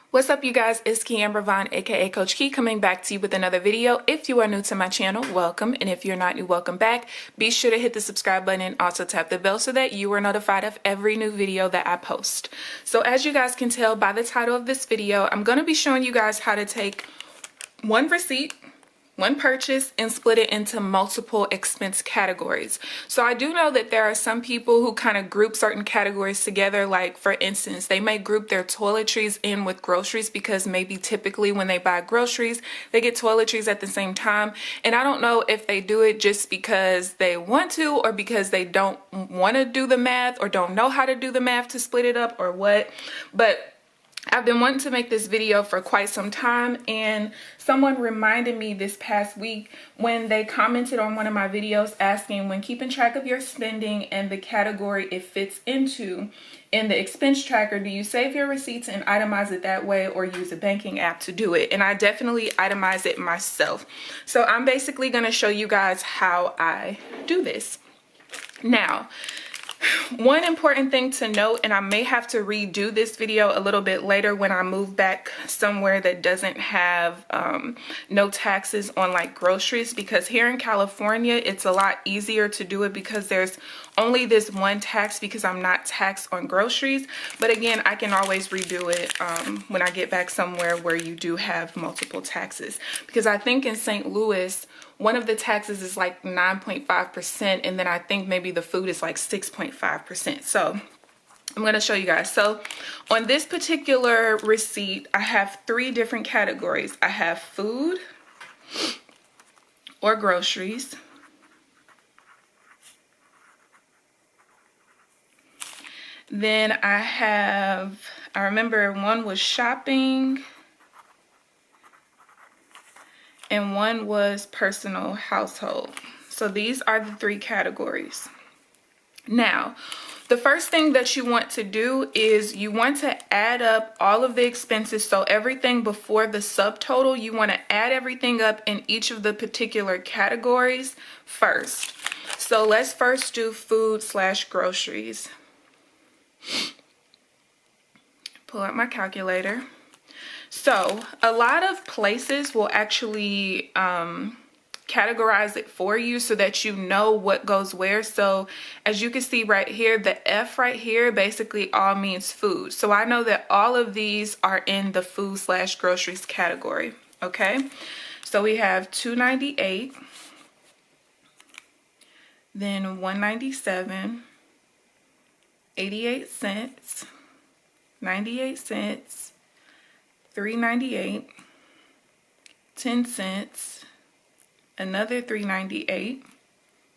What's up, you guys? It's KeAmber Vaughn, aka Coach Key, coming back to you with another video. If you are new to my channel, welcome, and if you're not new, welcome back. Be sure to hit the subscribe button and also tap the bell so that you are notified of every new video that I post. So as you guys can tell by the title of this video, I'm going to be showing you guys how to take one receipt, one purchase, and split it into multiple expense categories. So I do know that there are some people who kind of group certain categories together. Like, for instance, they may group their toiletries in with groceries because maybe typically when they buy groceries, they get toiletries at the same time. And I don't know if they do it just because they want to or because they don't want to do the math or don't know how to do the math to split it up or what. But I've been wanting to make this video for quite some time, and someone reminded me this past week when they commented on one of my videos asking, when keeping track of your spending and the category it fits into in the expense tracker, do you save your receipts and itemize it that way or use a banking app to do it? And I definitely itemize it myself. So I'm basically going to show you guys how I do this. Now, one important thing to note, and I may have to redo this video a little bit later when I move back somewhere that doesn't have no taxes on like groceries, because here in California it's a lot easier to do it because there's only this one tax because I'm not taxed on groceries. But again, I can always redo it when I get back somewhere where you do have multiple taxes, because I think in St. Louis one of the taxes is like 9.5%, and then I think maybe the food is like 6.5%. So I'm going to show you guys. So on this particular receipt, I have three different categories. I have food or groceries, then I remember one was shopping, and one was personal household. So these are the three categories. Now, the first thing that you want to do is you want to add up all of the expenses. So everything before the subtotal, you want to add everything up in each of the particular categories first. So let's first do food/groceries. Pull out my calculator. So a lot of places will actually categorize it for you so that you know what goes where. So as you can see right here, the F right here basically all means food. So I know that all of these are in the food/groceries category. Okay, so we have $2.98, then $1.97, 88 cents, 98 cents, $3.98, 10 cents, another $3.98,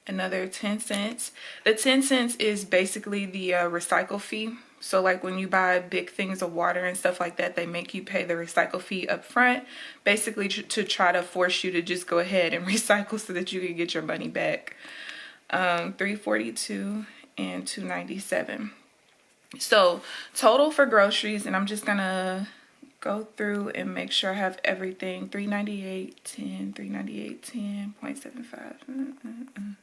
another 10 cents. The 10 cents is basically the recycle fee. So like when you buy big things of water and stuff like that, they make you pay the recycle fee up front, basically to try to force you to just go ahead and recycle so that you can get your money back. $3.42 and $2.97. So total for groceries, and I'm just gonna go through and make sure I have everything. $3.98.10, $3.98.10, 0.75.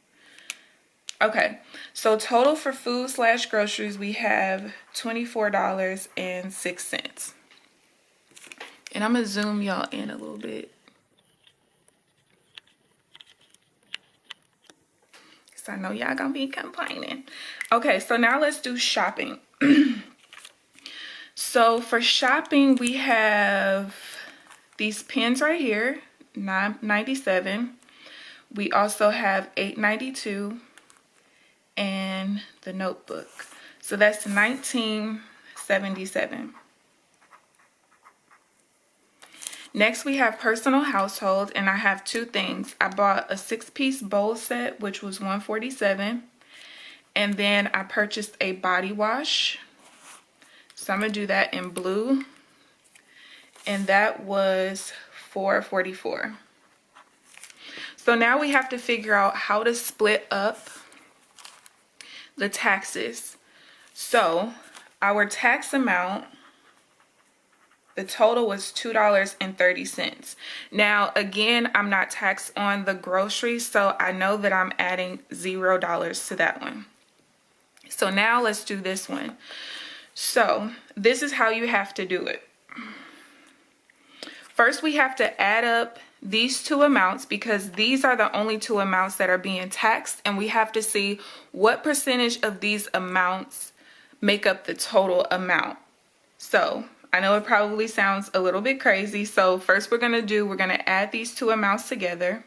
Okay, so total for food/groceries, we have $24.06. And I'm gonna zoom y'all in a little bit, because I know y'all gonna be complaining. Okay, so now let's do shopping. So for shopping, we have these pens right here, $9.97. We also have $8.92, and the notebook. So that's $19.77. Next, we have personal household, and I have two things. I bought a 6-piece bowl set, which was $147, and then I purchased a body wash. So I'm going to do that in blue, and that was $4.44. So now we have to figure out how to split up the taxes. So our tax amount, the total was $2.30. Now again, I'm not taxed on the groceries, so I know that I'm adding $0 to that one. So now let's do this one. So this is how you have to do it. First, we have to add up these two amounts because these are the only two amounts that are being taxed, and we have to see what percentage of these amounts make up the total amount. So I know it probably sounds a little bit crazy. So first we're going to add these two amounts together.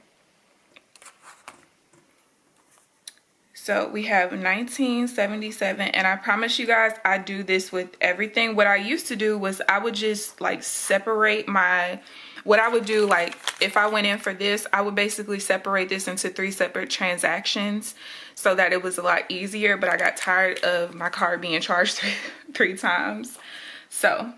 So we have 1977, and I promise you guys I do this with everything. What I used to do was I would just like separate what I would do, like if I went in for this, I would basically separate this into 3 separate transactions so that it was a lot easier, but I got tired of my card being charged three times. So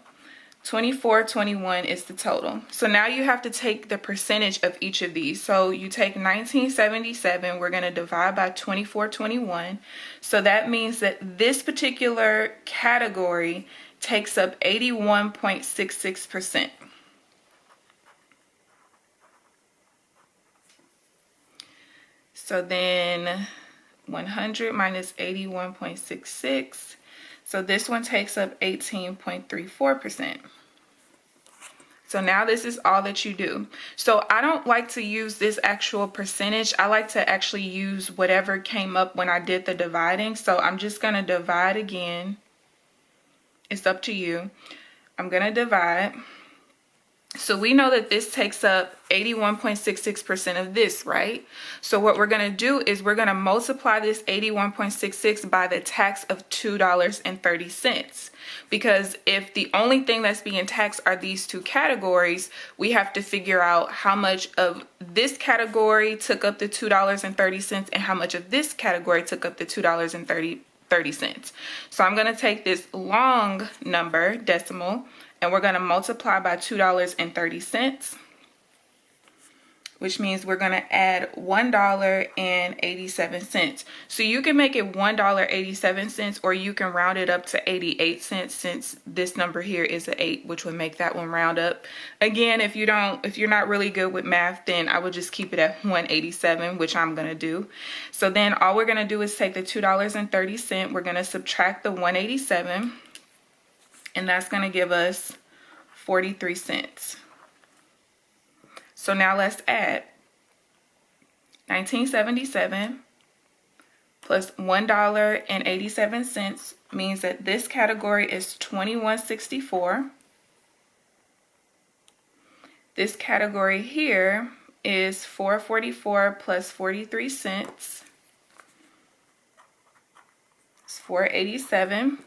2421 is the total. So now you have to take the percentage of each of these. So you take 1977, we're going to divide by 2421. So that means that this particular category takes up 81.66%. So then 100 minus 81.66. So this one takes up 18.34%. So now this is all that you do. So I don't like to use this actual percentage. I like to actually use whatever came up when I did the dividing. So I'm just going to divide again. It's up to you. I'm going to divide. So we know that this takes up 81.66% of this, right? So what we're going to do is we're going to multiply this 81.66 by the tax of $2.30. Because if the only thing that's being taxed are these two categories, we have to figure out how much of this category took up the $2.30 and how much of this category took up the $2.30. So I'm going to take this long number, decimal, and we're going to multiply by $2.30, which means we're going to add $1.87. So you can make it $1.87, or you can round it up to 88 cents, since this number here is an 8, which would make that one round up. Again, if you're not really good with math, then I would just keep it at 187, which I'm going to do. So then all we're going to do is take the $2.30, we're going to subtract the 187, and that's going to give us 43 cents. So now let's add 1977 plus $1.87 means that this category is 2164. This category here is 444 plus 43 cents. It's 487.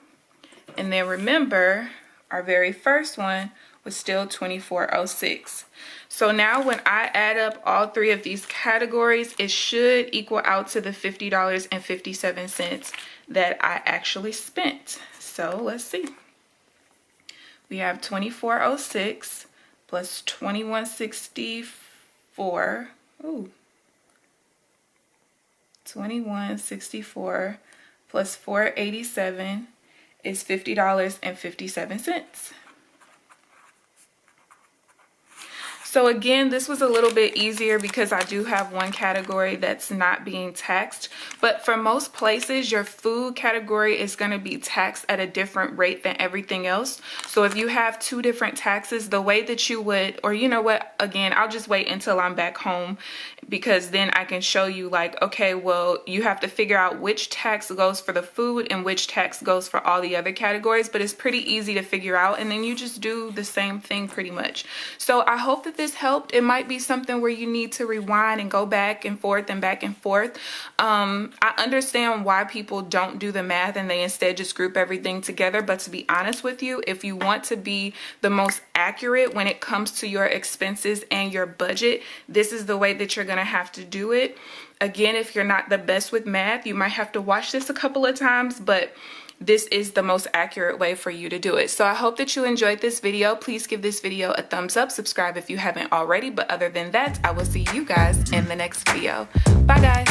And then remember, our very first one was still 2406. So now when I add up all three of these categories, it should equal out to the $50.57 that I actually spent. So let's see. We have 2406 plus 2164. Ooh. 2164 plus 487 is $50.57. So again, this was a little bit easier because I do have one category that's not being taxed. But for most places, your food category is going to be taxed at a different rate than everything else. So if you have two different taxes, the way that you would, or you know what, again, I'll just wait until I'm back home, because then I can show you like, okay, well, you have to figure out which tax goes for the food and which tax goes for all the other categories. But it's pretty easy to figure out, and then you just do the same thing pretty much. So I hope that this helped. It might be something where you need to rewind and go back and forth and back and forth. I understand why people don't do the math and they instead just group everything together. But to be honest with you, if you want to be the most accurate when it comes to your expenses and your budget, this is the way that you're going to have to do it. Again, if you're not the best with math, you might have to watch this a couple of times, but this is the most accurate way for you to do it. So I hope that you enjoyed this video. Please give this video a thumbs up, subscribe if you haven't already. But other than that, I will see you guys in the next video. Bye guys.